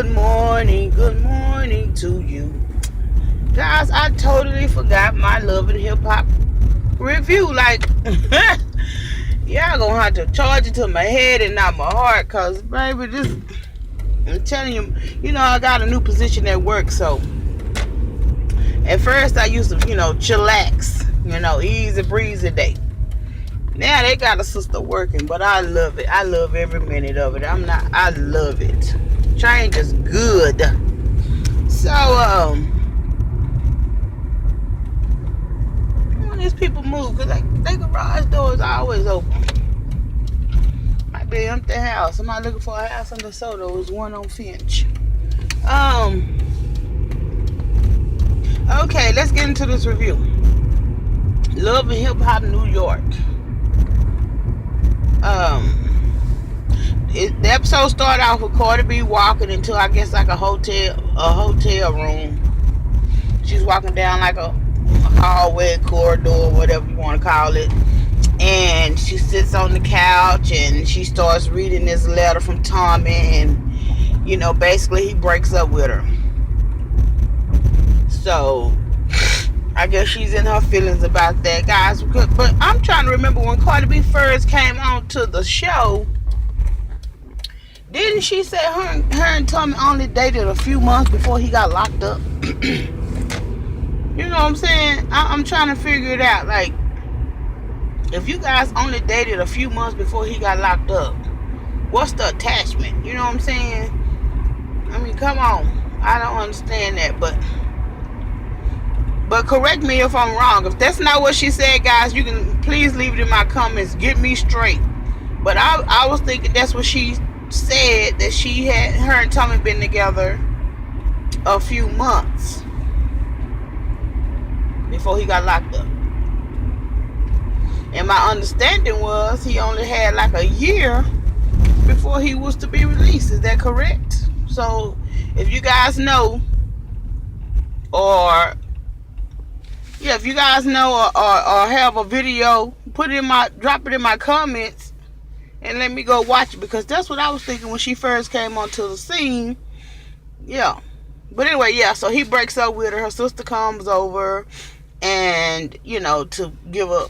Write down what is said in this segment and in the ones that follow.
good morning to you. Guys, I totally forgot my Love and Hip Hop review. Like, y'all gonna have to charge it to my head and not my heart, cause baby, this, I'm telling you, I got a new position at work, so at first I used to, chillax, easy breezy day. Now they got a sister working, but I love it. I love every minute of it. I love it. Change is good. So, when these people move, cause they garage doors are always open. Might be an empty house. Somebody looking for a house on DeSoto. There's one on Finch. Okay, let's get into this review. Love and Hip Hop New York. The episode started off with Cardi B walking into, I guess, like a hotel room. She's walking down like a hallway, corridor, whatever you want to call it, and she sits on the couch and she starts reading this letter from Tommy, and basically he breaks up with her. So I guess she's in her feelings about that, guys. But I'm trying to remember when Cardi B first came on to the show. Didn't she say her and Tommy only dated a few months before he got locked up? You know what I'm saying? I'm trying to figure it out. Like, if you guys only dated a few months before he got locked up, what's the attachment? You know what I'm saying? I mean, come on. I don't understand that, but correct me if I'm wrong. If that's not what she said, guys, you can please leave it in my comments. Get me straight. But I was thinking that's what she said, that her and Tommy been together a few months before he got locked up. And my understanding was he only had like a year before he was to be released. Is that correct? So if you guys know, or have a video, drop it in my comments and let me go watch it, because that's what I was thinking when she first came onto the scene. Yeah. But anyway, yeah, so he breaks up with her. Her sister comes over and, to give up.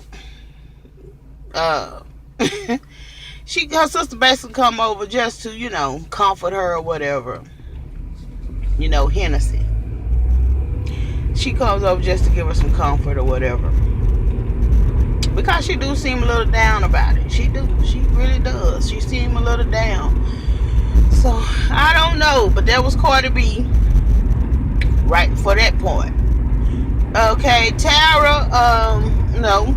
Her sister basically come over just to, comfort her or whatever. Hennessy. She comes over just to give her some comfort or whatever. Because she do seem a little down about it. She really does. She seem a little down. So, I don't know. But that was Cardi B. Right for that point. Okay, Tara, no.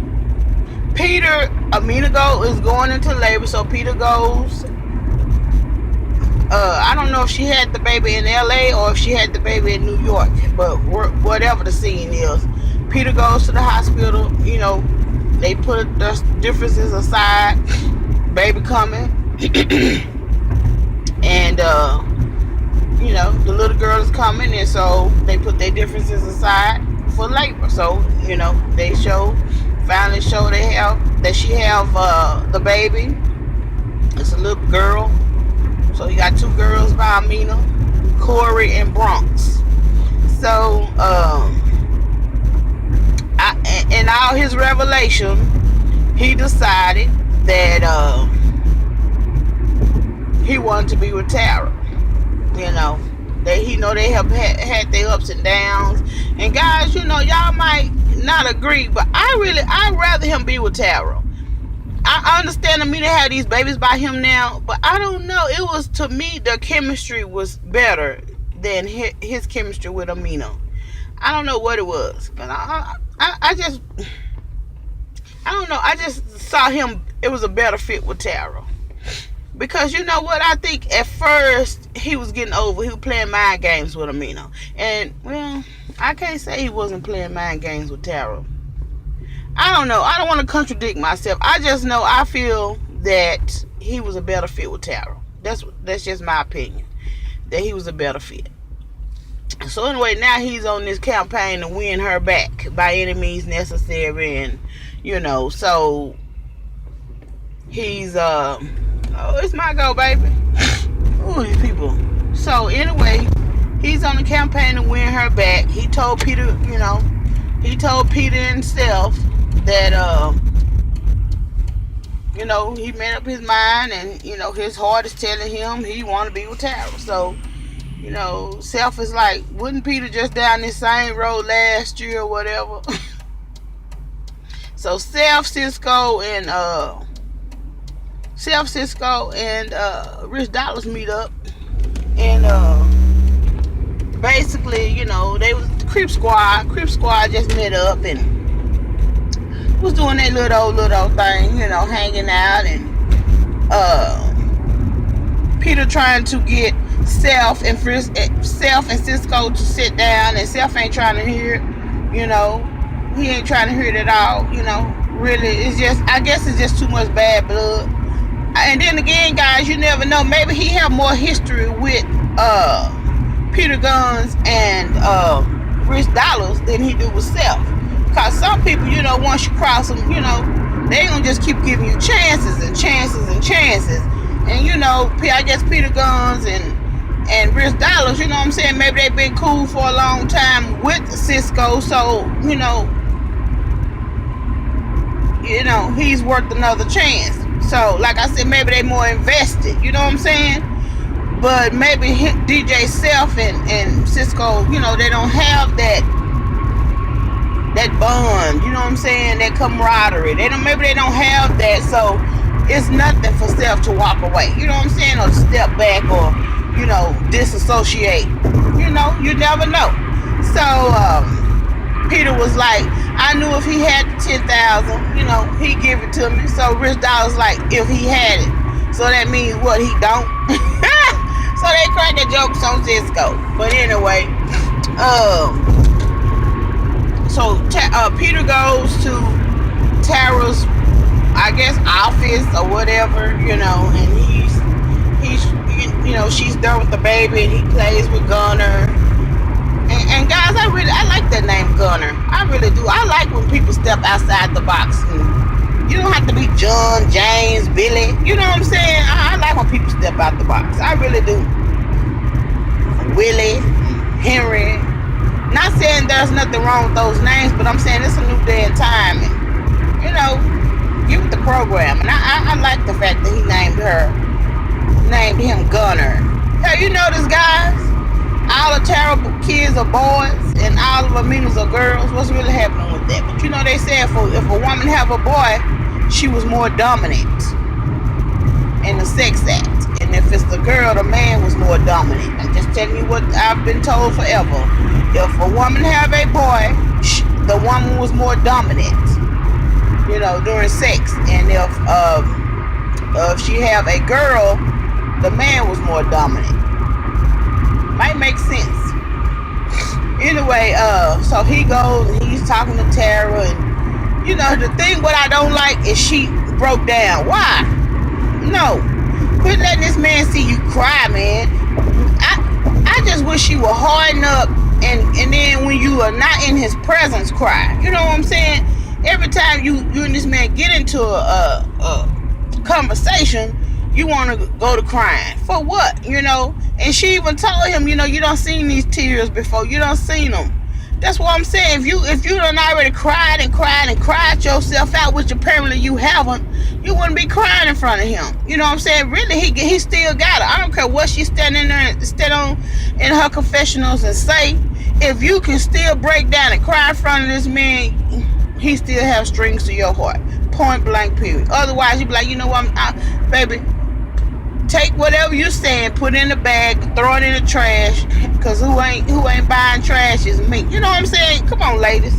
Peter, Amina is going into labor. So, Peter goes. I don't know if she had the baby in LA or if she had the baby in New York. But whatever the scene is. Peter goes to the hospital, they put their differences aside. Baby coming. And, the little girl is coming. And so they put their differences aside for labor. So, they finally show that she have the baby. It's a little girl. So you got two girls by Amina, Corey and Bronx. So, in all his revelation, he decided that he wanted to be with Tara. They have had their ups and downs. And guys, y'all might not agree, but I'd rather him be with Tara. I understand Amina had these babies by him now, but I don't know. It was, to me, the chemistry was better than his chemistry with Amina. I don't know what it was, but I don't know. I just saw him. It was a better fit with Tara. Because you know what? I think at first he was getting over. He was playing mind games with Amina. And, well, I can't say he wasn't playing mind games with Tara. I don't know. I don't want to contradict myself. I just know I feel that he was a better fit with Tara. That's just my opinion. That he was a better fit. So anyway, now he's on this campaign to win her back by any means necessary. And, so he's, oh, it's my go, baby. Ooh, these people. So anyway, he's on the campaign to win her back. He told Peter, himself that he made up his mind, and his heart is telling him he want to be with Tara. So Self is like, wasn't Peter just down this same road last year or whatever? So Self, Cisco, and Rich Dollars meet up, and basically, they was the Crip Squad. Crip Squad just met up and was doing their little thing, hanging out, and Peter trying to get Self and Cisco to sit down, and Self ain't trying to hear it. He ain't trying to hear it at all. Really, I guess it's just too much bad blood. And then again, guys, you never know. Maybe he have more history with Peter Gunz and Rich Dollars than he do with Self. Cause some people, once you cross them, they ain't gonna just keep giving you chances and chances and chances. And I guess Peter Gunz and Rich Dollars, what I'm saying, maybe they've been cool for a long time with Cisco, so he's worth another chance. So like I said, maybe they more invested, you know what I'm saying? But maybe DJ Self and Cisco, they don't have that bond, you know what I'm saying, that camaraderie. Maybe they don't have that, so it's nothing for Self to walk away, you know what I'm saying, or step back, or disassociate. You never know. So Peter was like, I knew if he had the 10,000, he'd give it to me. So Rich Dollars like, if he had it. So that means what, he don't? So they cracked the jokes on Cisco. But anyway, so Peter goes to Tara's, I guess, office or whatever, and he's she's there with the baby, and he plays with Gunner. And guys, I like that name, Gunner. I really do. I like when people step outside the box. And you don't have to be John, James, Billy. You know what I'm saying? I like when people step out the box. I really do. Willie, Henry. Not saying there's nothing wrong with those names, but I'm saying it's a new day and time. And, give it the program. And I like the fact that he named him Gunner. Hell, this, guys? All the terrible kids are boys and all of Aminas are girls. What's really happening with that? But they say if a woman have a boy, she was more dominant in the sex act. And if it's the girl, the man was more dominant. I'm just telling you what I've been told forever. If a woman have a boy, the woman was more dominant, during sex. And if she have a girl, the man was more dominant. Might make sense. Anyway, so he goes and he's talking to Tara, and the thing what I don't like is she broke down. Why? No. Quit letting this man see you cry, man. I just wish you would harden up and then when you are not in his presence, cry. You know what I'm saying? Every time you and this man get into a conversation, you want to go to crying. For what? And she even told him, you don't seen these tears before. You don't seen them. That's what I'm saying. If you done already cried yourself out, which apparently you haven't, you wouldn't be crying in front of him. You know what I'm saying? Really, he still got it. I don't care what she's standing there and stand on in her confessionals and say. If you can still break down and cry in front of this man, he still have strings to your heart. Point blank, period. Otherwise, you be like, baby, take whatever you saying, put it in the bag, throw it in the trash, because who ain't buying trash is me. You know what I'm saying? Come on, ladies.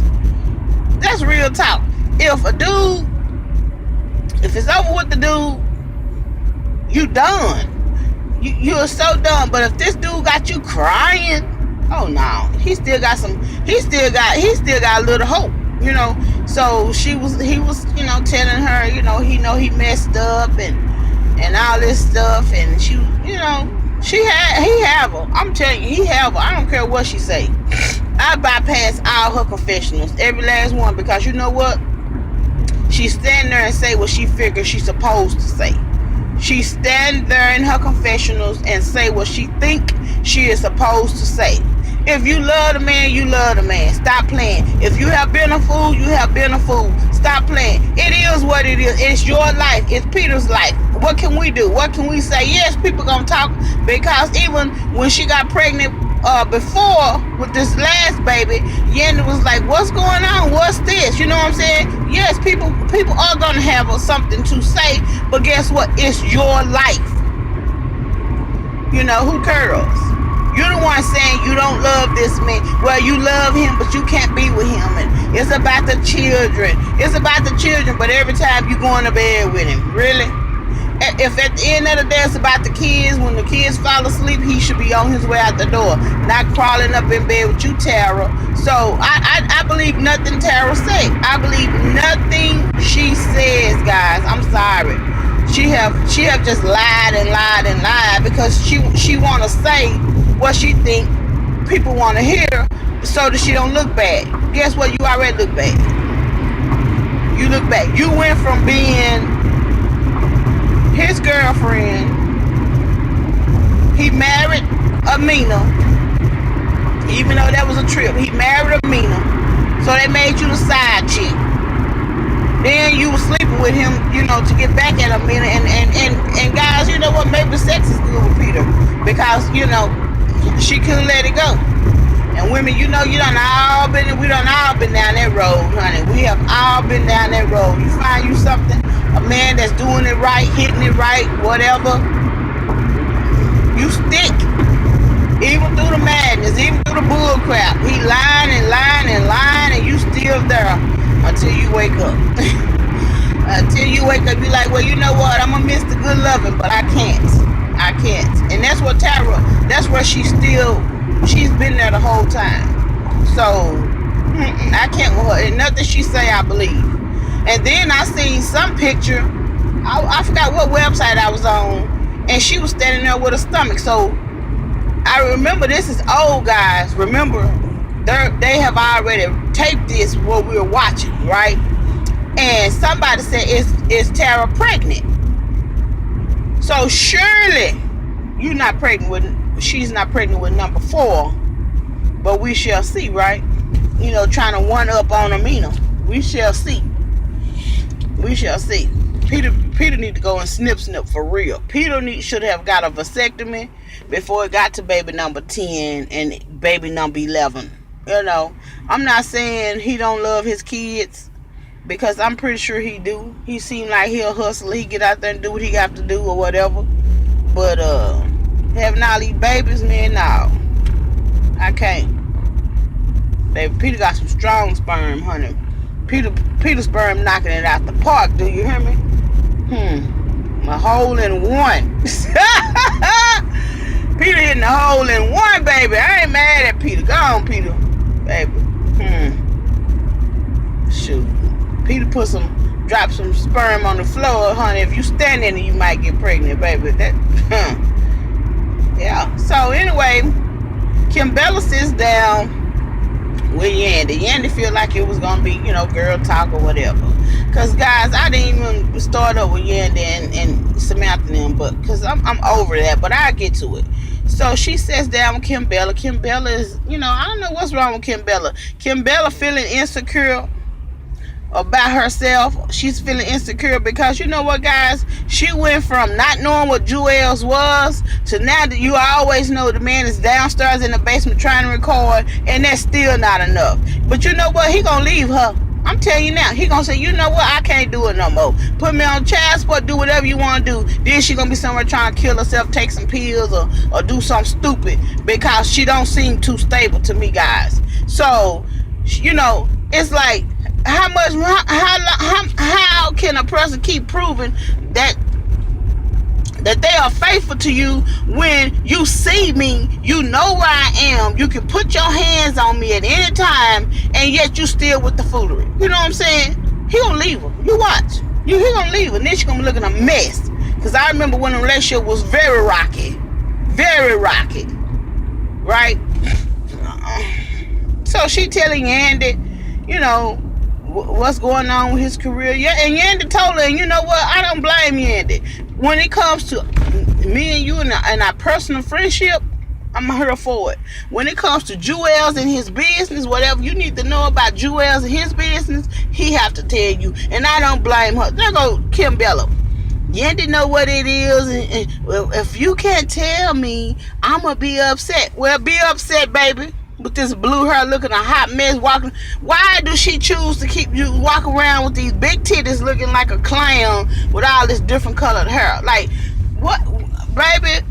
That's real talk. If it's over with the dude, you done. You're so done. But if this dude got you crying, oh no, he still got a little hope. So he was telling her, he messed up and all this stuff, and she, he have her. I'm telling you, he have her. I don't care what she say. I bypass all her confessionals, every last one, because you know what? She stand there and say what she figures she's supposed to say. She stand there in her confessionals and say what she think she is supposed to say. If you love the man, you love the man. Stop playing. If you have been a fool, you have been a fool. Stop playing. It is what it is. It's your life. It's Peter's life. What can we do? What can we say? Yes, people gonna talk, because even when she got pregnant before with this last baby, Yandy was like, what's going on? What's this? You know what I'm saying? Yes, people are gonna have something to say, but guess what? It's your life. You know, who cares? You're the one saying you don't love this man. Well, you love him, but you can't be with him. And it's about the children. It's about the children, but every time you go to bed with him, really? If at the end of the day it's about the kids, when the kids fall asleep, he should be on his way out the door, not crawling up in bed with you, Tara. So I believe nothing Tara said. I believe nothing she says, guys. I'm sorry. She have just lied and lied and lied because she want to say what she think people want to hear so that she don't look bad. Guess what? You already look bad. You look bad. You went from being his girlfriend. He married Amina. Even though that was a trip, he married Amina. So they made you the side chick. Then you were sleeping with him, you know, to get back at Amina. And guys, you know what? Maybe sex is good with Peter because, you know, she couldn't let it go. And women, you know, we done all been down that road, honey. We have all been down that road. You find you something, a man that's doing it right, hitting it right, whatever, you stick. Even through the madness, even through the bull crap. He lying and lying and lying, and you still there until you wake up. Until you wake up, you like, well, you know what? I'm gonna miss the good loving, but I can't. And that's what Tara, that's where she's been there the whole time. So I can't with her. And nothing she say I believe. And then I seen some picture, I forgot what website I was on, and she was standing there with her stomach. So I remember, this is old, guys. Remember, they have already taped this what we were watching, right? And somebody said, is Tara pregnant? So surely she's not pregnant with number 4, but we shall see, right? You know, trying to one up on Amina. We shall see. Peter need to go and snip for real. Peter should have got a vasectomy before it got to baby number 10 and baby number 11. You know, I'm not saying he don't love his kids, because I'm pretty sure he do. He seem like he'll hustle. He get out there and do what he got to do or whatever. But having all these babies, man, no, I can't. Baby, Peter got some strong sperm, honey. Peter sperm knocking it out the park. Do you hear me? A hole in one. Peter hitting the hole in one, baby. I ain't mad at Peter. Go on, Peter, baby. Shoot. Peter drop some sperm on the floor, honey. If you stand in it, you might get pregnant, baby. Yeah. So anyway, Kimbella sits down with Yandy. Yandy feel like it was gonna be, you know, girl talk or whatever. Cause guys, I didn't even start up with Yandy and Samantha and them, but cause I'm over that. But I'll get to it. So she sits down with Kimbella. Kimbella is, you know, I don't know what's wrong with Kimbella. Kimbella feeling insecure about herself. She's feeling insecure because, you know what, guys, she went from not knowing what Jewels was to now that you always know the man is downstairs in the basement trying to record, and that's still not enough. But you know what, he gonna leave her. I'm telling you now, he gonna say, you know what, I can't do it no more. Put me on child support, do whatever you want to do. Then she gonna be somewhere trying to kill herself, take some pills, or do something stupid, because she don't seem too stable to me, guys. So, you know, it's like, how can a person keep proving that they are faithful to you when you see me, you know where I am, you can put your hands on me at any time, and yet you still with the foolery? You know what I'm saying? He gonna leave her. You watch. He gonna leave her, and then she gonna be looking a mess. Because I remember when the relationship was very rocky, right? So she telling Yandy, you know, what's going on with his career. Yeah, and Yandy told her, and you know what, I don't blame Yandy. When it comes to me and you and our personal friendship, I'm here for it. When it comes to Jewels and his business, whatever you need to know about Jewels and his business, he have to tell you. And I don't blame her. There go Kim Bella. Yandy know what it is, and well, if you can't tell me, I'ma be upset. Well, be upset, baby. With this blue hair looking a hot mess walking. Why do she choose to keep you walk around with these big titties looking like a clown with all this different colored hair? Like, what, baby?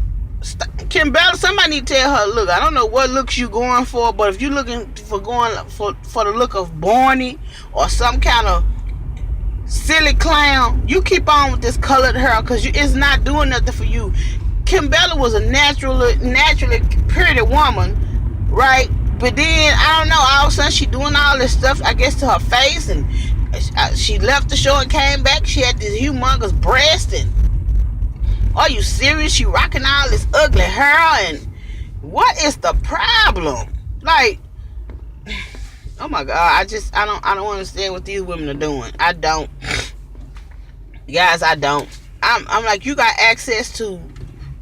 Kim Bella, somebody need to tell her, look, I don't know what looks you going for, but if you looking for going for the look of Barney or some kind of silly clown, you keep on with this colored hair because it's not doing nothing for you. Kim Bella was a naturally pretty woman, right? But then I don't know, all of a sudden she doing all this stuff, I guess, to her face, and she left the show and came back. She had this humongous breast, and are you serious? She rocking all this ugly hair, and what is the problem? Like, oh my God, I don't understand what these women are doing. I don't. Guys, I don't. I'm like, you got access to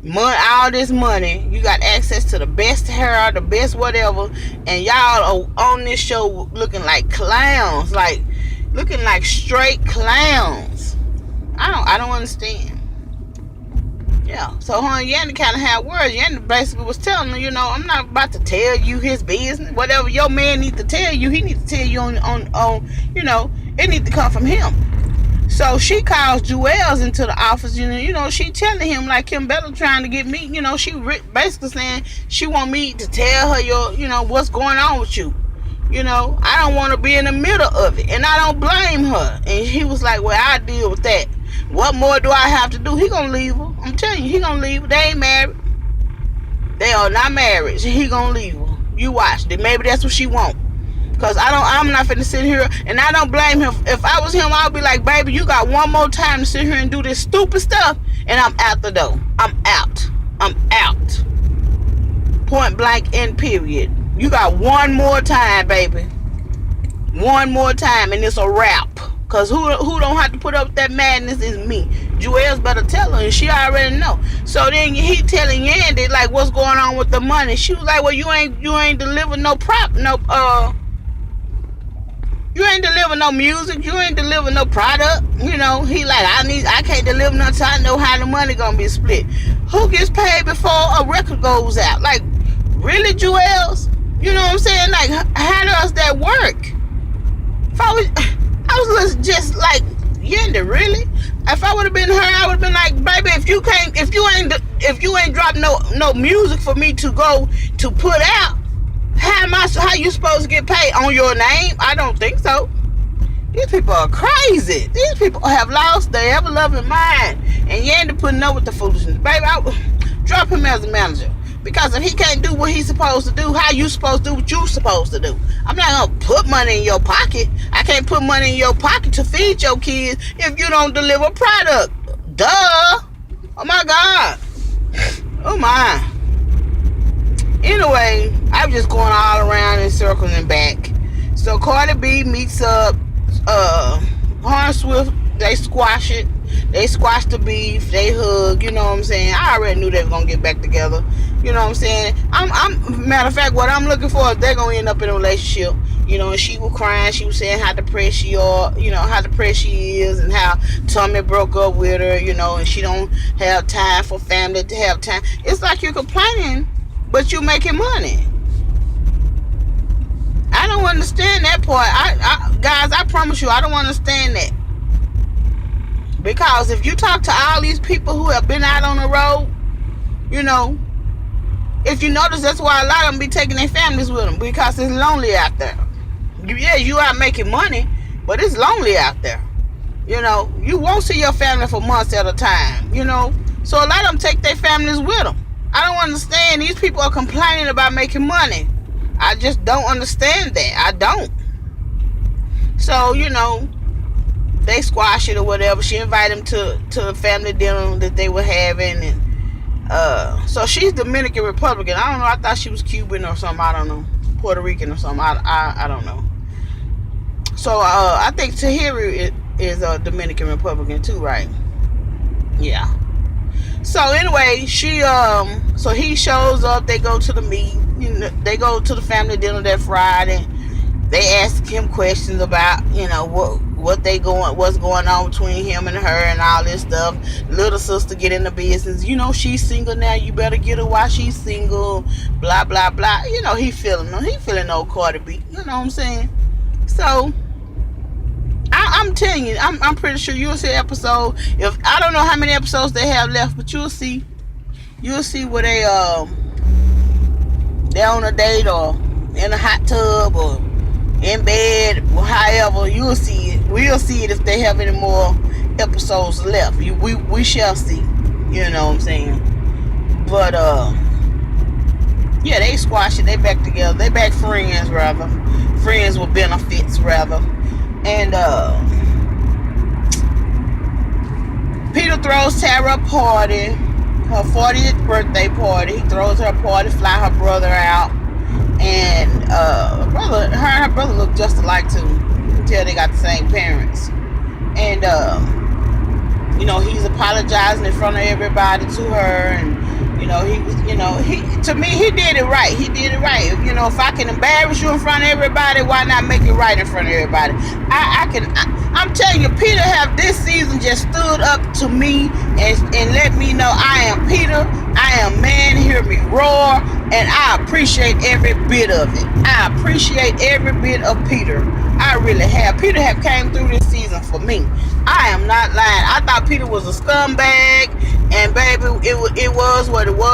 money, all this money. You got access to the best hair, the best whatever, and y'all are on this show looking like clowns, like looking like straight clowns. I don't understand. Yeah, so her and Yandy kind of had words. Yandy basically was telling her, I'm not about to tell you his business. Whatever your man needs to tell you, he needs to tell you on it needs to come from him. So she calls Jewels into the office, she telling him, like, Kim Bella trying to get me, she basically saying she want me to tell her what's going on with you. I don't want to be in the middle of it, and I don't blame her. And he was like, well, I deal with that. What more do I have to do? He gonna leave her. I'm telling you, he gonna leave her. They ain't married. They are not married. He gonna leave her. You watch. Maybe that's what she want. Cause I'm not finna sit here, and I don't blame him. If I was him, I'd be like, baby, you got one more time to sit here and do this stupid stuff, and I'm out the door. I'm out. Point blank, end period. You got one more time, baby. One more time, and it's a wrap. Cause who don't have to put up with that madness is me. Jewels better tell her, and she already know. So then he telling Yandy, like, what's going on with the money. She was like, well, you ain't delivering no you ain't delivering no music, you ain't delivering no product. He like, I can't deliver nothing until I know how the money gonna be split. Who gets paid before a record goes out? Like, really, Jewels? You know what I'm saying? Like, how does that work? If I was just like, Yandy, really? If I would have been her, I would have been like, baby, if you ain't dropped no music for me to go to put out, how you supposed to get paid? On your name? I don't think so. These people are crazy. These people have lost their ever-loving mind. And Yandy putting up with the foolishness. Baby, I would drop him as a manager. Because if he can't do what he's supposed to do, how you supposed to do what you supposed to do? I'm not going to put money in your pocket. I can't put money in your pocket to feed your kids if you don't deliver product. Duh. Oh, my God. Oh, my. Anyway, I'm just going all around in circles and back. So Cardi B meets up. Horn Swift, they squash it. They squash the beef. They hug. You know what I'm saying? I already knew they were gonna get back together. You know what I'm saying? Matter of fact, what I'm looking for is they're gonna end up in a relationship. And she was crying. She was saying how depressed she is, and how Tommy broke up with her. And she don't have time for family to have time. It's like you're complaining, but you're making money. I don't understand that part. Guys, I promise you, I don't understand that. Because if you talk to all these people who have been out on the road, if you notice, that's why a lot of them be taking their families with them, because it's lonely out there. Yeah, you are making money, but it's lonely out there. You won't see your family for months at a time. So a lot of them take their families with them. I don't understand. These people are complaining about making money. I just don't understand that. I don't. So, they squash it or whatever. She invited them to a family dinner that they were having. And so she's Dominican Republican. I don't know. I thought she was Cuban or something. I don't know. Puerto Rican or something. I don't know. So I think Tahiri is a Dominican Republican too, right? Yeah. So anyway, she So he shows up. They go to the meet. They go to the family dinner that Friday. They ask him questions about what's going on between him and her and all this stuff. Little sister get in the business. She's single now. You better get her while she's single. Blah blah blah. He feeling old Cardi B. You know what I'm saying? So I'm telling you, I'm pretty sure you'll see an episode. If I don't know how many episodes they have left, but you'll see where they're on a date or in a hot tub or in bed, or however. You'll see it. We'll see it if they have any more episodes left. We shall see. You know what I'm saying? But yeah, they squash it. They back together. They back friends rather. Friends with benefits rather. And Peter throws Tara a party, her 40th birthday party. He throws her a party, fly her brother out, and her brother look just alike too. You can tell they got the same parents. And he's apologizing in front of everybody to her, and he did it right. He did it right. If I can embarrass you in front of everybody, why not make it right in front of everybody? I'm telling you, Peter have this season just stood up to me and let me know I am Peter. I am man. Hear me roar, and I appreciate every bit of it. I appreciate every bit of Peter. I really have. Peter have came through this season for me. I am not lying. I thought Peter was a scumbag, and baby, it was what it was.